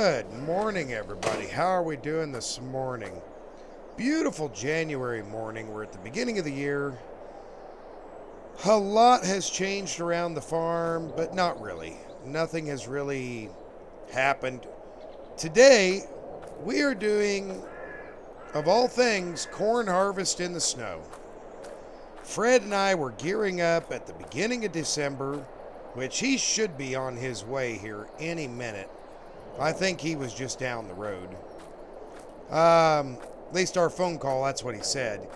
Good morning, everybody. How are we doing this morning? Beautiful January morning. We're at the beginning of the year. A lot has changed around the farm, but not really. Nothing has really happened. Today, we are doing, of all things, corn harvest in the snow. Fred and I were gearing up at the beginning of December, which he should be on his way here any minute. I think he was just down the road. At least our phone call, that's what he said.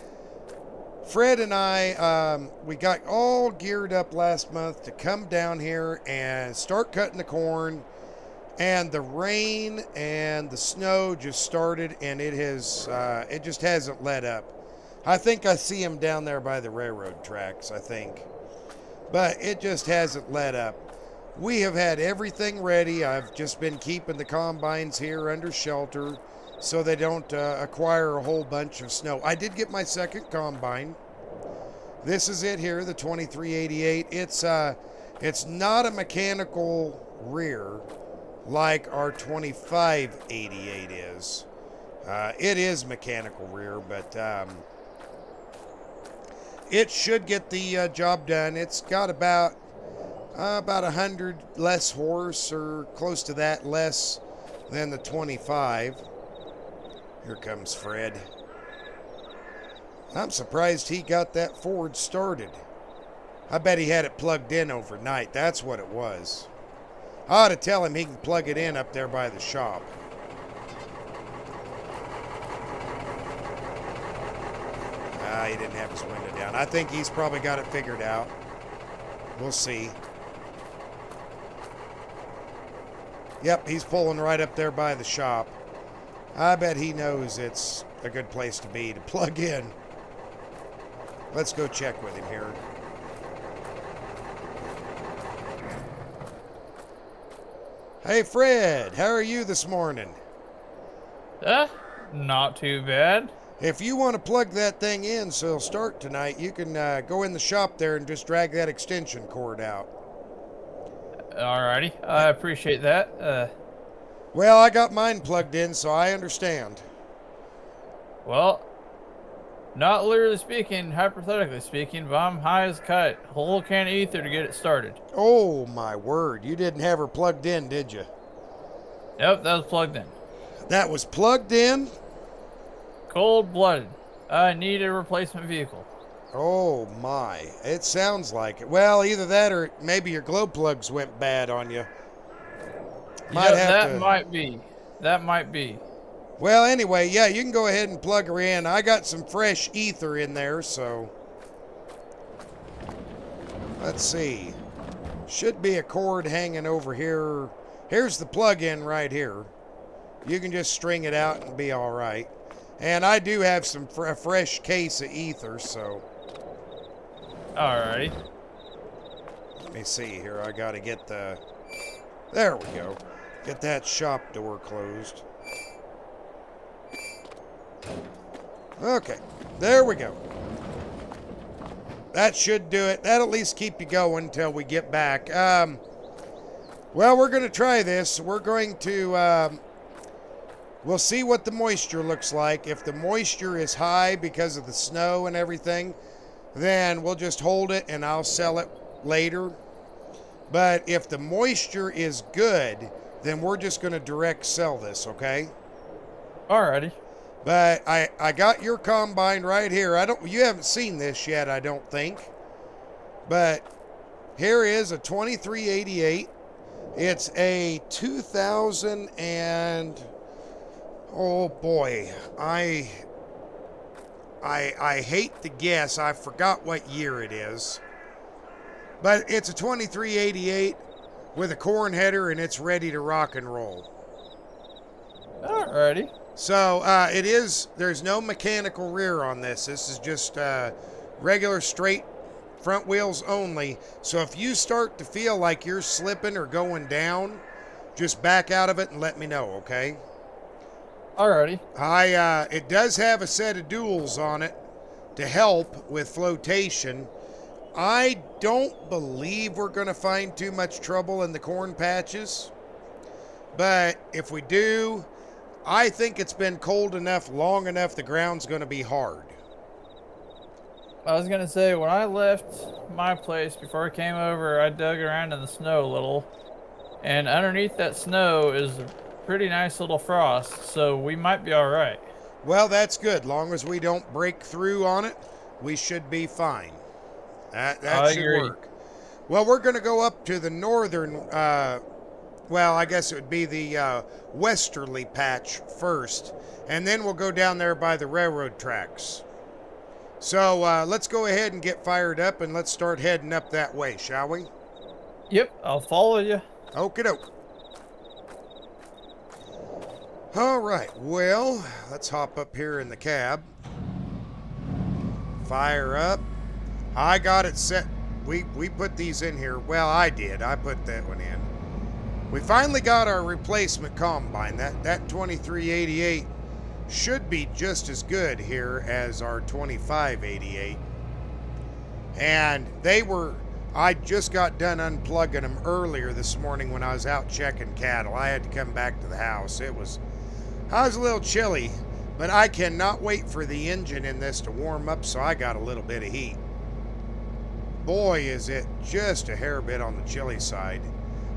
Fred and I, we got all geared up last month to come down here and start cutting the corn. And the rain and the snow just started, and it just hasn't let up. I think I see him down there by the railroad tracks, I think. But it just hasn't let up. We have had everything ready. I've just been keeping the combines here under shelter so they don't acquire a whole bunch of snow. I did get my second combine. This is it here, the 2388. It's not a mechanical rear like our 2588 is. It is mechanical rear, but it should get the job done. It's got about 100 less horse, or close to that, less than the 25. Here comes Fred. I'm surprised he got that Ford started. I bet he had it plugged in overnight. That's what it was. I ought to tell him he can plug it in up there by the shop. He didn't have his window down. I think he's probably got it figured out. We'll see. Yep, he's pulling right up there by the shop. I bet he knows it's a good place to be to plug in. Let's go check with him here. Hey, Fred, how are you this morning? Not too bad. If you want to plug that thing in so it'll start tonight, you can go in the shop there and just drag that extension cord out. Alrighty, I appreciate that. Well, I got mine plugged in, so I understand. Well, not literally speaking, hypothetically speaking, but I'm high as a kite. Whole can of ether to get it started. Oh, my word. You didn't have her plugged in, did you? Yep, that was plugged in. That was plugged in? Cold-blooded. I need a replacement vehicle. Oh, my. It sounds like it. Well, either that or maybe your glow plugs went bad on you. That might be. That might be. Well, anyway, yeah, you can go ahead and plug her in. I got some fresh ether in there, so let's see. Should be a cord hanging over here. Here's the plug-in right here. You can just string it out and be all right. And I do have some fresh case of ether, so. Alrighty. Let me see here. I got to get the. There we go. Get that shop door closed. Okay, there we go. That should do it. That'll at least keep you going until we get back. Well, we're going to try this. We're going to, we'll see what the moisture looks like. If the moisture is high because of the snow and everything, then we'll just hold it and I'll sell it later. But if the moisture is good, then we're just going to direct sell this, okay? Alrighty. But I got your combine right here. You haven't seen this yet, I don't think. But here is a 2388. It's a 2000 and oh boy, I hate to guess. I forgot what year it is. But it's a 2388 with a corn header and it's ready to rock and roll. Alrighty. So there's no mechanical rear on this. This is just regular straight front wheels only. So if you start to feel like you're slipping or going down, just back out of it and let me know, okay? Alrighty. It does have a set of duals on it to help with flotation. I don't believe we're going to find too much trouble in the corn patches. But if we do, I think it's been cold enough, long enough, the ground's going to be hard. I was gonna say, when I left my place before I came over, I dug around in the snow a little, and underneath that snow is a pretty nice little frost, so we might be all right. Well, that's good. Long as we don't break through on it, we should be fine. That I should agree. work. Well, we're going to go up to the northern, well, I guess it would be the westerly patch first, and then we'll go down there by the railroad tracks. So let's go ahead and get fired up and let's start heading up that way, shall we? Yep, I'll follow you. Okie doke. All right, well, let's hop up here in the cab. Fire up. I got it set. We put these in here. Well, I did. I put that one in. We finally got our replacement combine. That 2388 should be just as good here as our 2588. And I just got done unplugging them earlier this morning when I was out checking cattle. I had to come back to the house. I was a little chilly, but I cannot wait for the engine in this to warm up, so I got a little bit of heat. Boy, is it just a hair bit on the chilly side.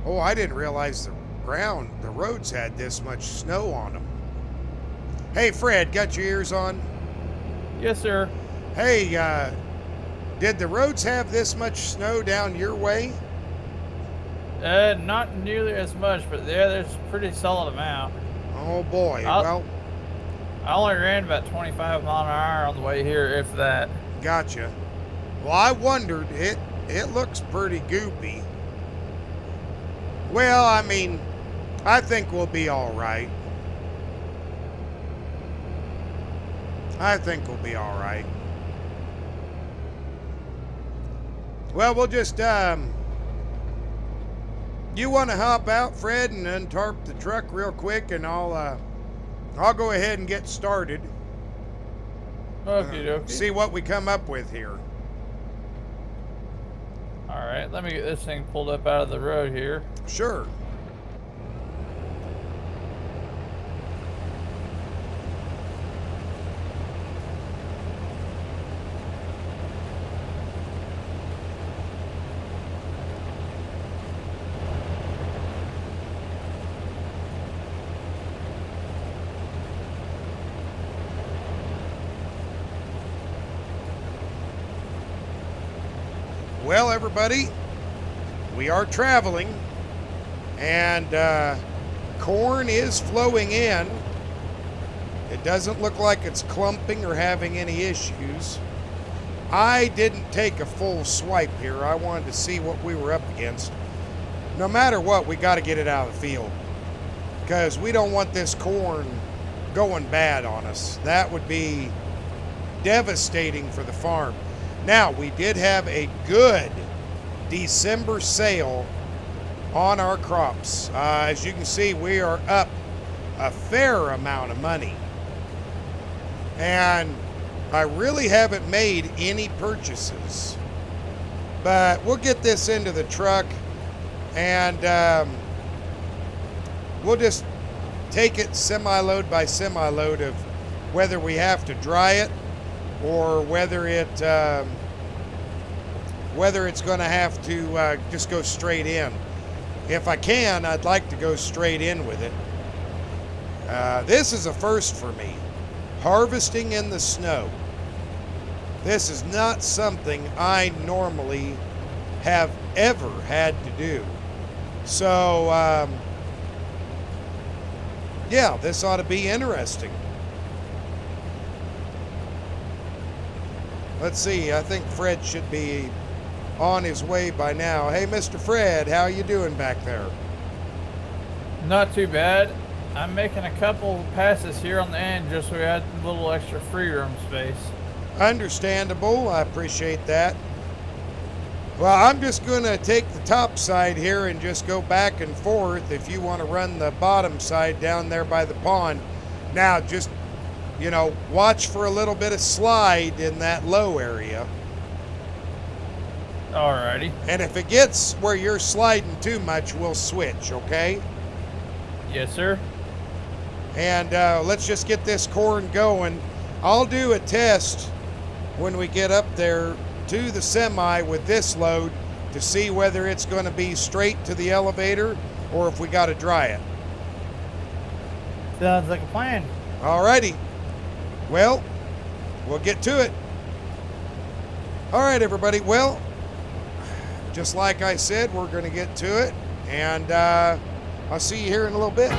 Oh, I didn't realize the roads had this much snow on them. Hey, Fred, got your ears on? Yes, sir. Hey, did the roads have this much snow down your way? Not nearly as much, but there's a pretty solid amount. Oh boy, well, I only ran about 25 mile an hour on the way here, if that. gotcha. Well, I wondered, it looks pretty goopy. Well, I mean, I think we'll be all right. I think we'll be all right. Well, we'll just, you want to hop out, Fred, and untarp the truck real quick, and I'll go ahead and get started. Okie dokie. See what we come up with here. Alright, let me get this thing pulled up out of the road here. Sure. Well, everybody, we are traveling, and corn is flowing in. It doesn't look like it's clumping or having any issues. I didn't take a full swipe here. I wanted to see what we were up against. No matter what, we got to get it out of the field, because we don't want this corn going bad on us. That would be devastating for the farm. Now, we did have a good December sale on our crops. As you can see, we are up a fair amount of money. And I really haven't made any purchases. But we'll get this into the truck, and we'll just take it semi-load by semi-load of whether we have to dry it or whether it's going to have to just go straight in. If I can, I'd like to go straight in with it. This is a first for me, harvesting in the snow. This is not something I normally have ever had to do. So, yeah, this ought to be interesting. Let's see, I think Fred should be on his way by now. Hey, Mr. Fred, how you doing back there? Not too bad. I'm making a couple passes here on the end just so we had a little extra free room space. Understandable, I appreciate that. Well, I'm just going to take the top side here and just go back and forth if you want to run the bottom side down there by the pond. Now, just, you know, watch for a little bit of slide in that low area. Alrighty. And if it gets where you're sliding too much, we'll switch, okay? Yes, sir. And let's just get this corn going. I'll do a test when we get up there to the semi with this load to see whether it's going to be straight to the elevator or if we got to dry it. Sounds like a plan. Alrighty. Well, we'll get to it. All right, everybody. Well, just like I said, we're going to get to it. And I'll see you here in a little bit.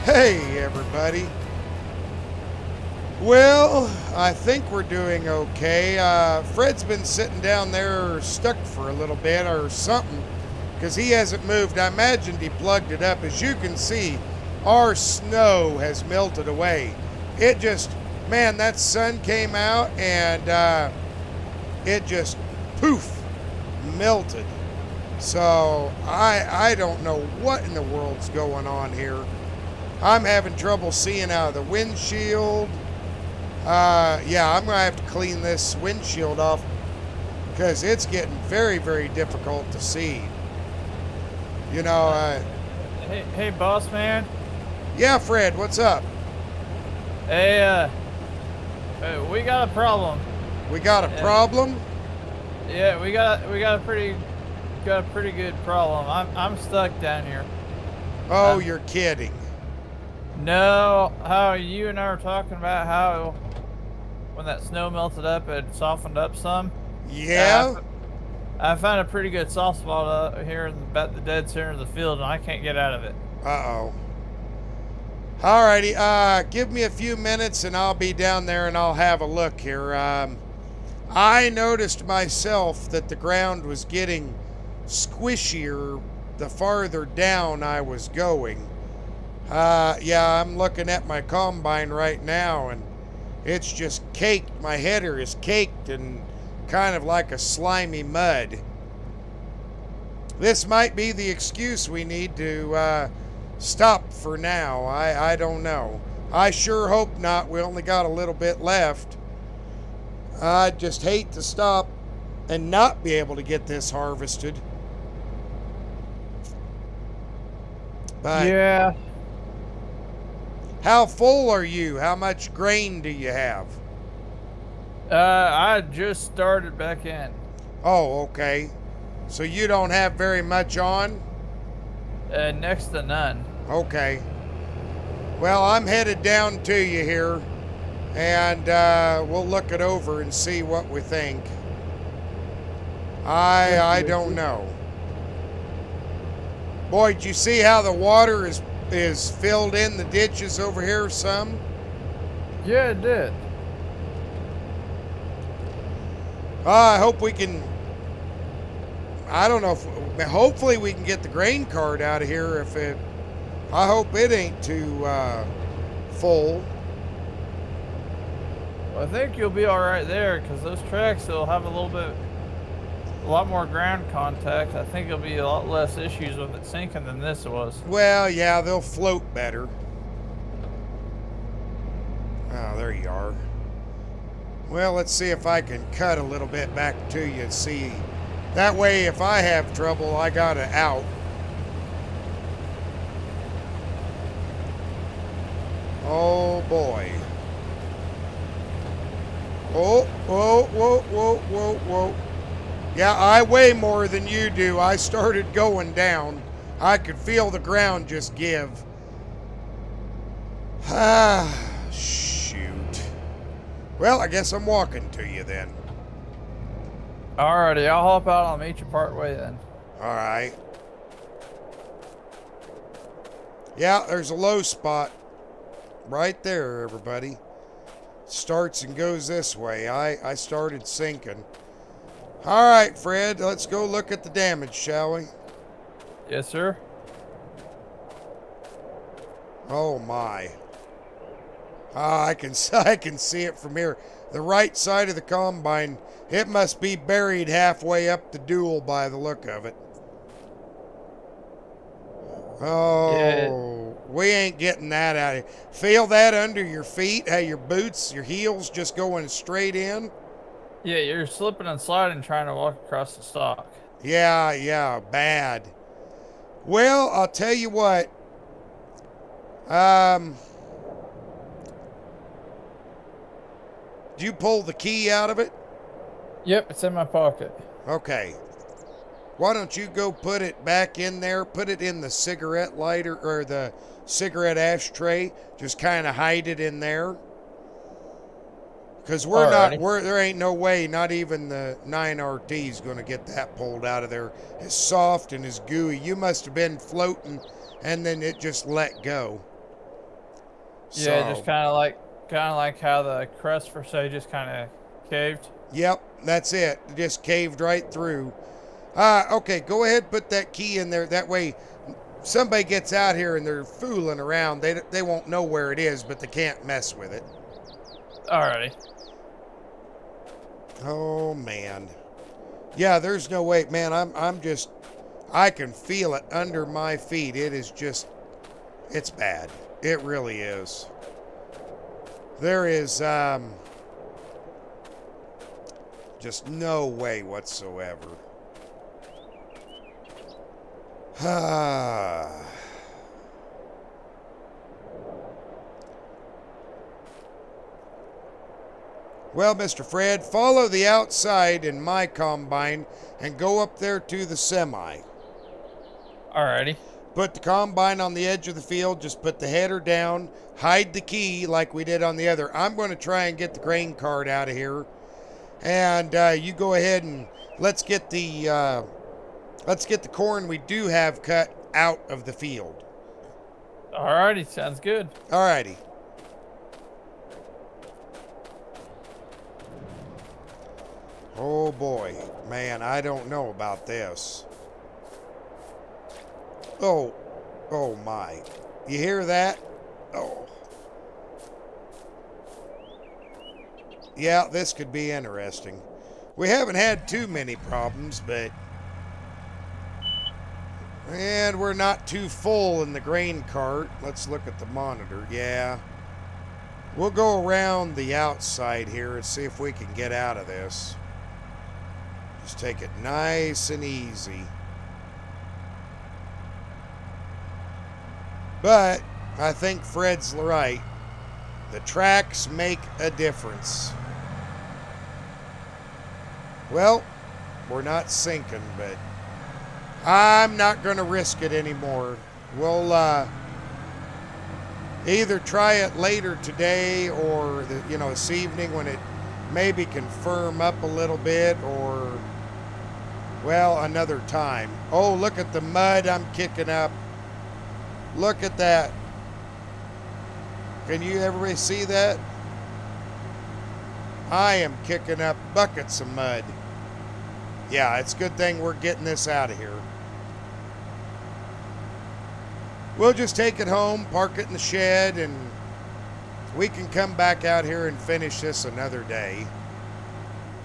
Hey, everybody. Well, I think we're doing okay. Fred's been sitting down there stuck for a little bit or something because he hasn't moved. I imagined he plugged it up. As you can see, our snow has melted away. It just, man, that sun came out and it just poof, melted. So I don't know what in the world's going on here. I'm having trouble seeing out of the windshield. Yeah, I'm going to have to clean this windshield off because it's getting very, very difficult to see. You know, Hey, boss man. yeah, Fred, what's up? Hey, we got a problem. We got a problem? Yeah, we got a pretty good problem. I'm stuck down here. Oh, you're kidding. No, how you and I were talking about how when that snow melted up, it softened up some. Yeah? I found a pretty good soft spot here in about the dead center of the field, and I can't get out of it. Uh-oh. Alrighty, give me a few minutes and I'll be down there and I'll have a look here. I noticed myself that the ground was getting squishier the farther down I was going. Yeah, I'm looking at my combine right now and it's just caked. My header is caked and kind of like a slimy mud. This might be the excuse we need to stop for now. I don't know. I sure hope not. We only got a little bit left. I just hate to stop and not be able to get this harvested. But Yeah. how full are you? How much grain do you have? I just started back in. Oh, okay. So you don't have very much on? Next to none. Okay. Well, I'm headed down to you here, and we'll look it over and see what we think. I don't know. Boy, did you see how the water is filled in the ditches over here some? Yeah, it did. I hope we can. I don't know if. Hopefully, we can get the grain cart out of here. If it. I hope it ain't too full. Well, I think you'll be all right there because those tracks will have a lot more ground contact. I think there'll be a lot less issues with it sinking than this was. Well, yeah, they'll float better. Oh, there you are. Well, let's see if I can cut a little bit back to you and see. That way, if I have trouble, I got it out. Oh, boy. Oh, whoa, whoa, whoa, whoa, whoa. Yeah, I weigh more than you do. I started going down. I could feel the ground just give. Ah, shoot. Well, I guess I'm walking to you then. Alrighty, I'll hop out. I'll meet you part way then. All right. Yeah, there's a low spot right there, everybody. Starts and goes this way. I started sinking. All right, Fred, let's go look at the damage, shall we? Yes, sir. Oh my. Ah, I can see it from here. The right side of the combine, it must be buried halfway up the dual by the look of it. Oh, Yeah. we ain't getting that out of here. Feel that under your feet? How your boots, your heels just going straight in? Yeah, you're slipping and sliding trying to walk across the stock. Yeah, bad. Well, I'll tell you what. Did you pull the key out of it? Yep, it's in my pocket. Okay. Why don't you go put it back in there? Put it in the cigarette lighter or the cigarette ashtray. Just kind of hide it in there. Because there ain't no way, not even the 9RT is going to get that pulled out of there. It's soft and it's gooey. You must have been floating and then it just let go. Yeah, just kind of like how the crust for say just kind of caved. Yep, that's it. It just caved right through. Okay, go ahead, put that key in there. That way, somebody gets out here and they're fooling around. They won't know where it is, but they can't mess with it. Alrighty. Oh man. Yeah, there's no way, man. I can feel it under my feet. It is just, it's bad. It really is. There is just no way whatsoever. Well, Mr. Fred, follow the outside in my combine and go up there to the semi. Alrighty. Put the combine on the edge of the field, just put the header down, hide the key like we did on the other. I'm going to try and get the grain cart out of here. And you go ahead and let's get the corn we do have cut out of the field. Alrighty, sounds good. Alrighty. Oh boy, man, I don't know about this. Oh my. You hear that? Oh. Yeah, this could be interesting. We haven't had too many problems, and we're not too full in the grain cart. Let's look at the monitor. Yeah. We'll go around the outside here and see if we can get out of this. Just take it nice and easy. But I think Fred's right. The tracks make a difference. Well, we're not sinking, but I'm not going to risk it anymore. We'll either try it later today or this evening when it maybe can firm up a little bit, or well, another time. Oh, look at the mud I'm kicking up. Look at that. Can you everybody see that? I am kicking up buckets of mud. Yeah, it's a good thing we're getting this out of here. We'll just take it home, park it in the shed, and we can come back out here and finish this another day.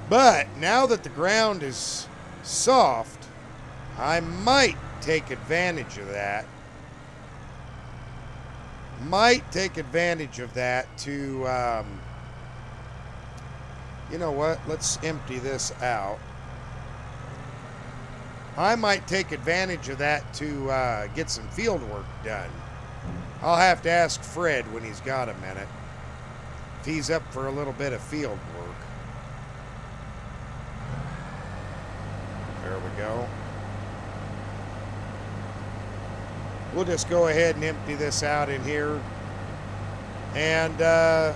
But now that the ground is soft, I might take advantage of that. To, you know what? Let's empty this out. I might take advantage of that to get some field work done. I'll have to ask Fred when he's got a minute if he's up for a little bit of field work. There we go. We'll just go ahead and empty this out in here. And, yeah,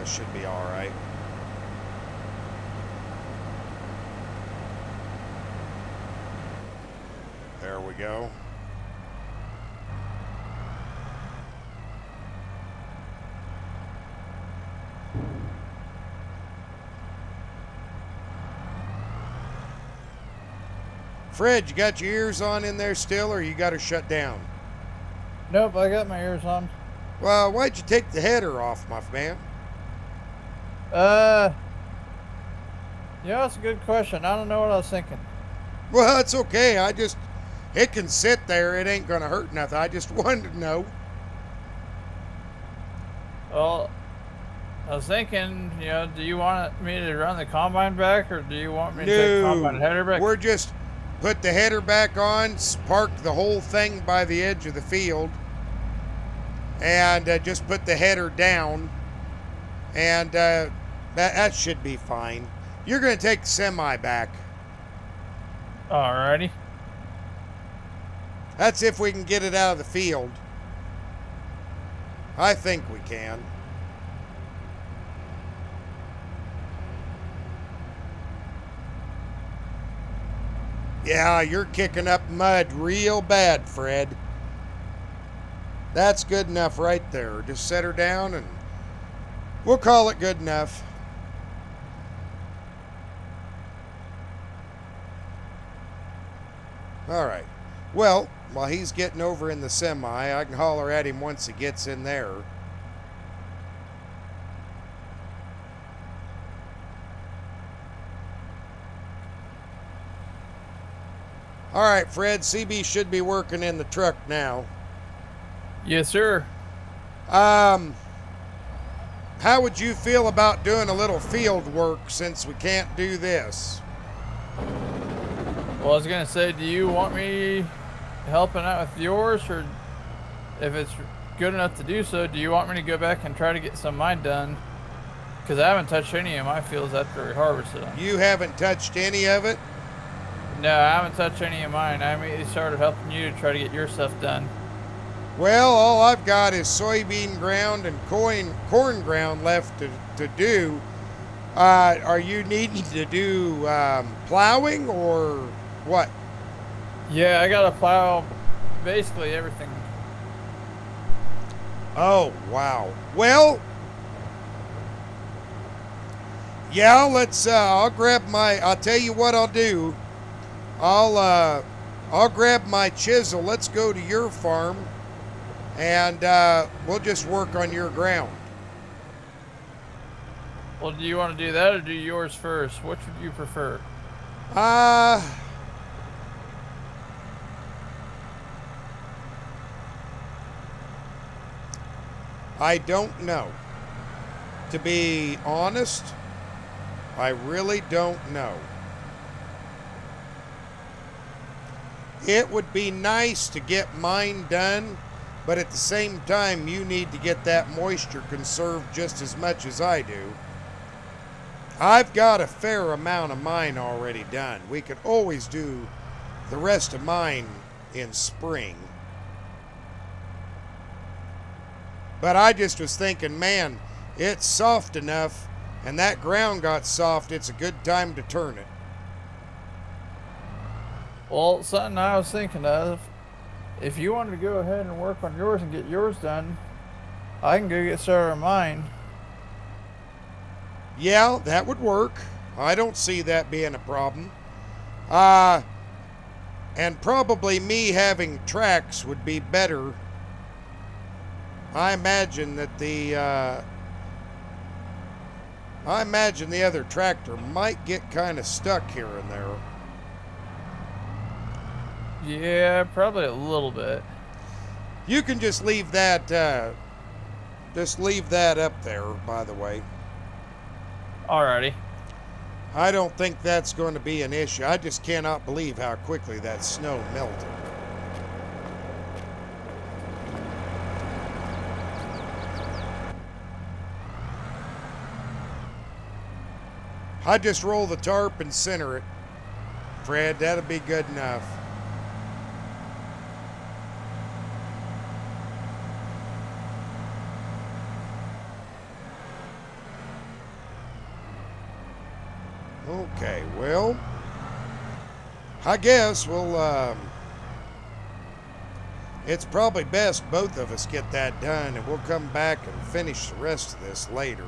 it should be all right. There we go. Fred, you got your ears on in there still, or you got her shut down? Nope, I got my ears on. Well, why'd you take the header off, my man? Yeah, that's a good question. I don't know what I was thinking. Well, it's okay. It can sit there. It ain't gonna hurt nothing. I just wanted to know. Well, I was thinking, do you want me to run the combine back, or do you want me to take the combine header back? We're just put the header back on, park the whole thing by the edge of the field, and just put the header down, and that should be fine. You're going to take the semi back. Alrighty. That's if we can get it out of the field. I think we can. Yeah, you're kicking up mud real bad, Fred. That's good enough right there. Just set her down and we'll call it good enough. All right. Well, while he's getting over in the semi, I can holler at him once he gets in there. All right, Fred, CB should be working in the truck now. Yes, sir. How would you feel about doing a little field work since we can't do this? Well, I was going to say, do you want me helping out with yours, or if it's good enough to do so, do you want me to go back and try to get some of mine done? Because I haven't touched any of my fields after we harvested them. You haven't touched any of it? No, I haven't touched any of mine. I immediately started helping you to try to get your stuff done. Well, all I've got is soybean ground and corn ground left to do. Are you needing to do plowing or what? Yeah, I got to plow basically everything. Oh, wow. Well, yeah, I'll tell you what I'll do. I'll grab my chisel. Let's go to your farm, and we'll just work on your ground. Well, do you want to do that or do yours first? Which would you prefer? I don't know. To be honest, I really don't know. It would be nice to get mine done, but at the same time, you need to get that moisture conserved just as much as I do. I've got a fair amount of mine already done. We could always do the rest of mine in spring. But I just was thinking, man, it's soft enough, and that ground got soft, it's a good time to turn it. Well, something I was thinking of, if you wanted to go ahead and work on yours and get yours done, I can go get started on mine. Yeah, that would work. I don't see that being a problem. Uh, and probably me having tracks would be better. I imagine that I imagine the other tractor might get kind of stuck here and there. Yeah, probably a little bit. You can just leave that up there, by the way. Alrighty. I don't think that's going to be an issue. I just cannot believe how quickly that snow melted. I just roll the tarp and center it. Fred, that'll be good enough. Okay, well, I guess it's probably best both of us get that done, and we'll come back and finish the rest of this later.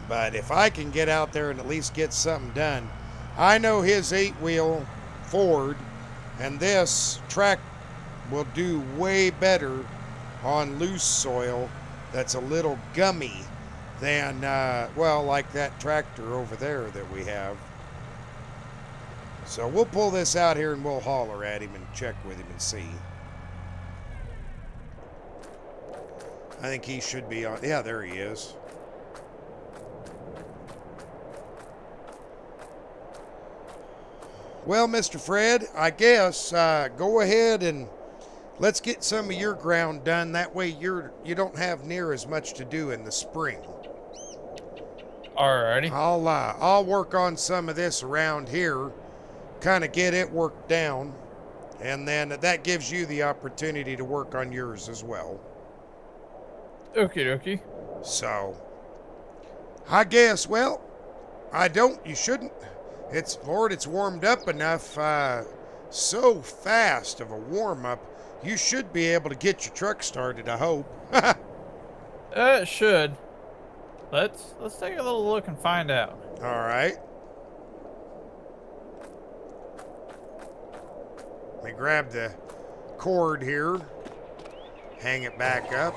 But if I can get out there and at least get something done, I know his 8-wheel Ford and this track will do way better on loose soil that's a little gummy than, well, like that tractor over there that we have. So we'll pull this out here and we'll holler at him and check with him and see. I think he should be on. Yeah, there he is. Well, Mr. Fred, I guess go ahead and let's get some of your ground done. That way you don't have near as much to do in the spring. Alrighty. I'll work on some of this around here, kind of get it worked down, and then that gives you the opportunity to work on yours as well. Okie dokie. So, I guess, well, you shouldn't. Lord, it's warmed up enough, so fast of a warm-up, you should be able to get your truck started, I hope. It should. Let's take a little look and find out. All right. Let me grab the cord here, hang it back up.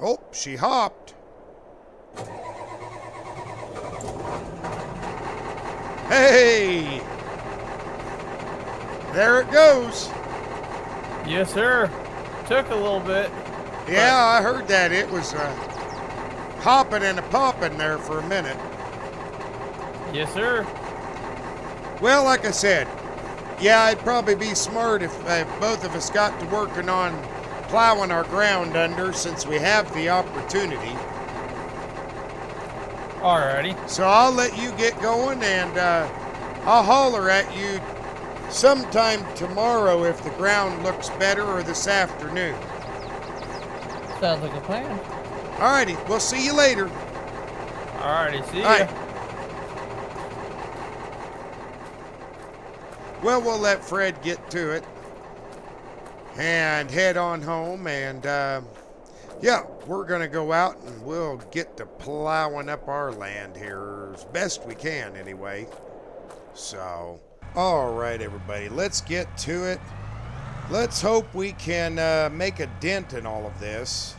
Oh, she hopped. Hey! There it goes. Yes, sir. Took a little bit. Yeah, I heard that. It was hopping and a popping there for a minute. Yes, sir. Well, like I said, yeah, it'd probably be smart if both of us got to working on plowing our ground under since we have the opportunity. Alrighty. So I'll let you get going, and I'll holler at you sometime tomorrow if the ground looks better, or this afternoon. Sounds like a plan. Alrighty, we'll see you later. Alrighty, see ya. All right. Well, we'll let Fred get to it and head on home, and yeah, we're going to go out and we'll get to plowing up our land here as best we can anyway. So, all right, everybody, let's get to it. Let's hope we can make a dent in all of this.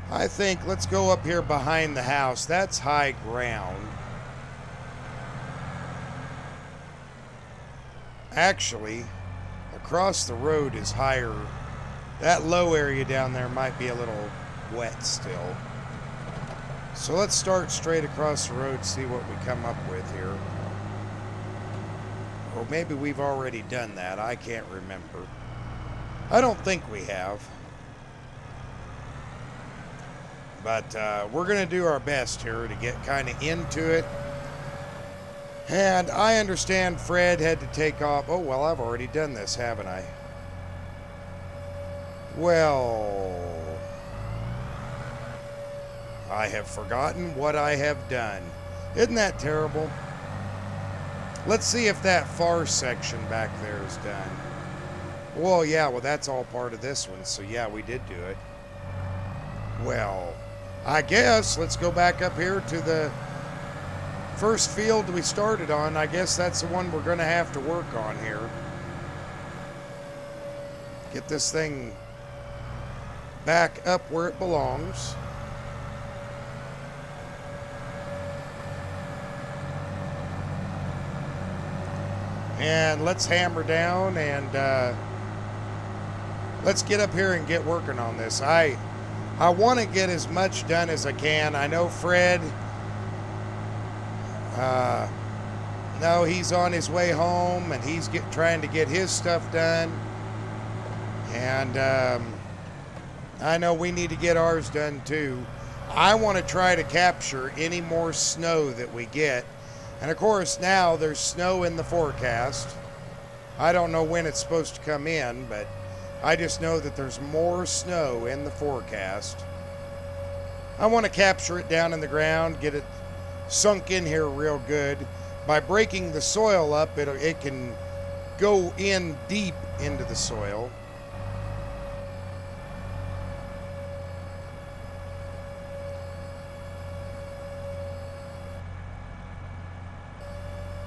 I think let's go up here behind the house. That's high ground. Actually, across the road is higher. That low area down there might be a little wet still. So let's start straight across the road, see what we come up with here. Or maybe we've already done that. I can't remember. I don't think we have. But we're going to do our best here to get kind of into it. And I understand Fred had to take off. Oh, well, I've already done this, haven't I? Well, I have forgotten what I have done. Isn't that terrible? Let's see if that far section back there is done. Well, yeah, well, that's all part of this one. So, yeah, we did do it. Well, I guess let's go back up here to the first field we started on. I guess that's the one we're going to have to work on here. Get this thing back up where it belongs. And let's hammer down and let's get up here and get working on this. I want to get as much done as I can. I know Fred, no, he's on his way home and he's trying to get his stuff done. And I know we need to get ours done too. I want to try to capture any more snow that we get. And of course now there's snow in the forecast. I don't know when it's supposed to come in, but I just know that there's more snow in the forecast. I want to capture it down in the ground, get it sunk in here real good. By breaking the soil up, it can go in deep into the soil.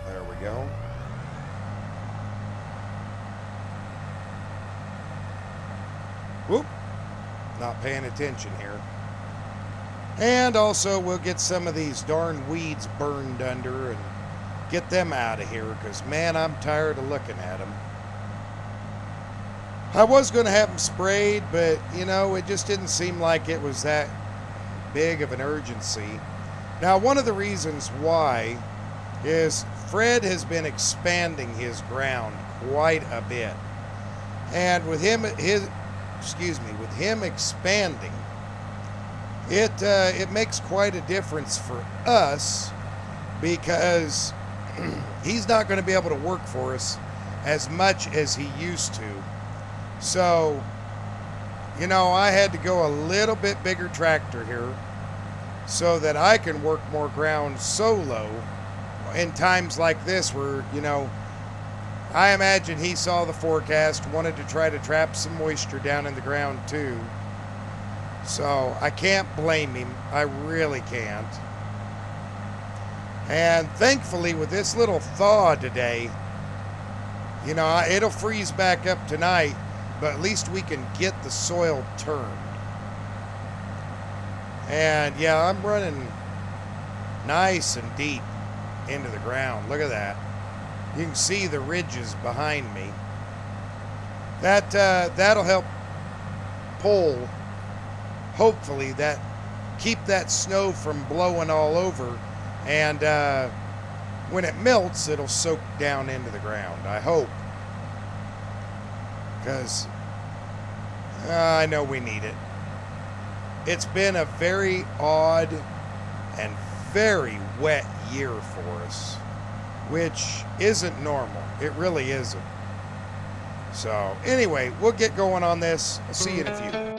There we go. Whoop. Not paying attention here. And also we'll get some of these darn weeds burned under and get them out of here because, man, I'm tired of looking at them. I was going to have them sprayed, but, you know, it just didn't seem like it was that big of an urgency. Now, one of the reasons why is Fred has been expanding his ground quite a bit. And with him expanding, it makes quite a difference for us because he's not going to be able to work for us as much as he used to. So, you know, I had to go a little bit bigger tractor here so that I can work more ground solo in times like this where, you know, I imagine he saw the forecast, wanted to try to trap some moisture down in the ground too. So I can't blame him. I really can't. And thankfully with this little thaw today, you know, it'll freeze back up tonight, but at least we can get the soil turned. And yeah, I'm running nice and deep into the ground. Look at that. You can see the ridges behind me. That'll help pull, hopefully, keep that snow from blowing all over. And when it melts, it'll soak down into the ground, I hope. Because I know we need it. It's been a very odd and very wet year for us, which isn't normal. It really isn't. So anyway, we'll get going on this. I'll see you in a few.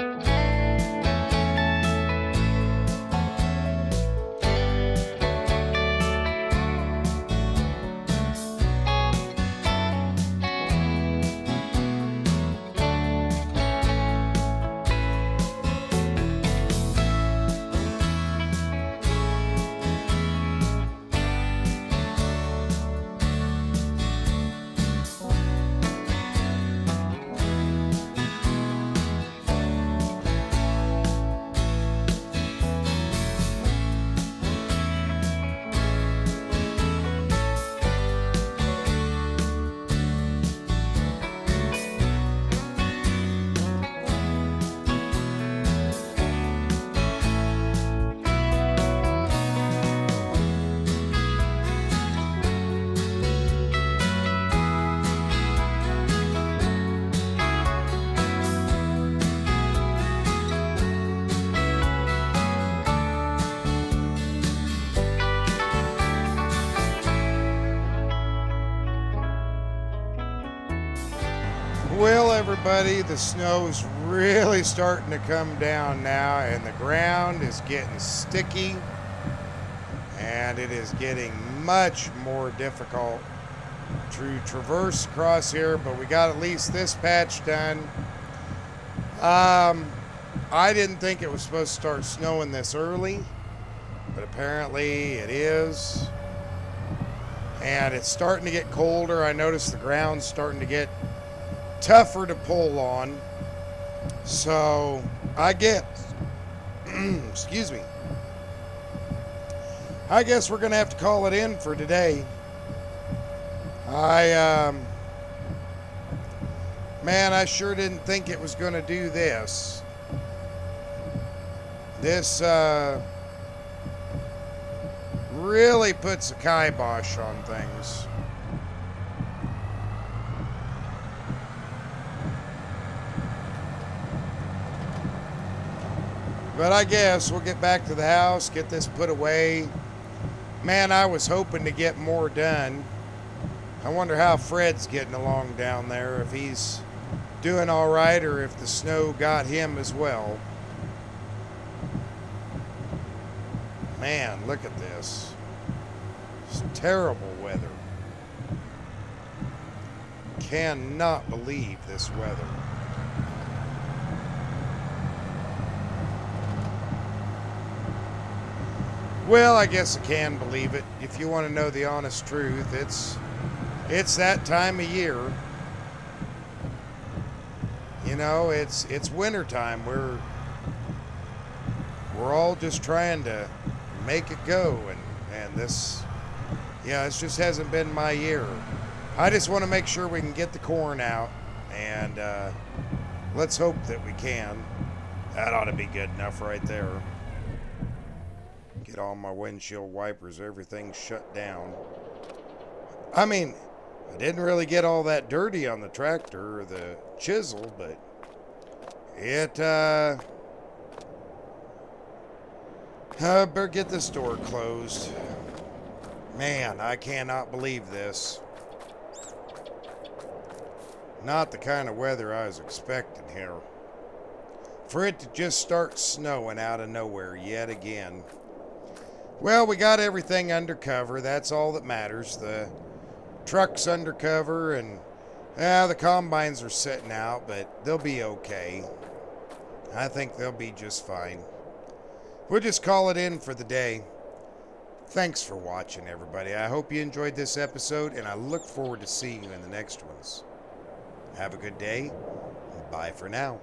Well, everybody, the snow's really starting to come down now, and the ground is getting sticky, and it is getting much more difficult to traverse across here, but we got at least this patch done. I didn't think it was supposed to start snowing this early, but apparently it is. And it's starting to get colder. I noticed the ground's starting to get tougher to pull on. So I guess, excuse me, I guess we're going to have to call it in for today. Man, I sure didn't think it was going to do this. This, really puts a kibosh on things. But I guess we'll get back to the house, get this put away. Man, I was hoping to get more done. I wonder how Fred's getting along down there, if he's doing all right or if the snow got him as well. Man, look at this. It's terrible weather. Cannot believe this weather. Well, I guess I can believe it. If you want to know the honest truth, it's that time of year. You know, it's winter time. We're all just trying to make it go, and this, yeah, it just hasn't been my year. I just want to make sure we can get the corn out, and let's hope that we can. That ought to be good enough right there. Get all my windshield wipers, everything shut down. I mean, I didn't really get all that dirty on the tractor or the chisel, but it, I better get this door closed. Man, I cannot believe this. Not the kind of weather I was expecting here. For it to just start snowing out of nowhere yet again. Well, we got everything under cover. That's all that matters. The truck's under cover, and the combines are sitting out, but they'll be okay. I think they'll be just fine. We'll just call it in for the day. Thanks for watching, everybody. I hope you enjoyed this episode, and I look forward to seeing you in the next ones. Have a good day. Bye for now.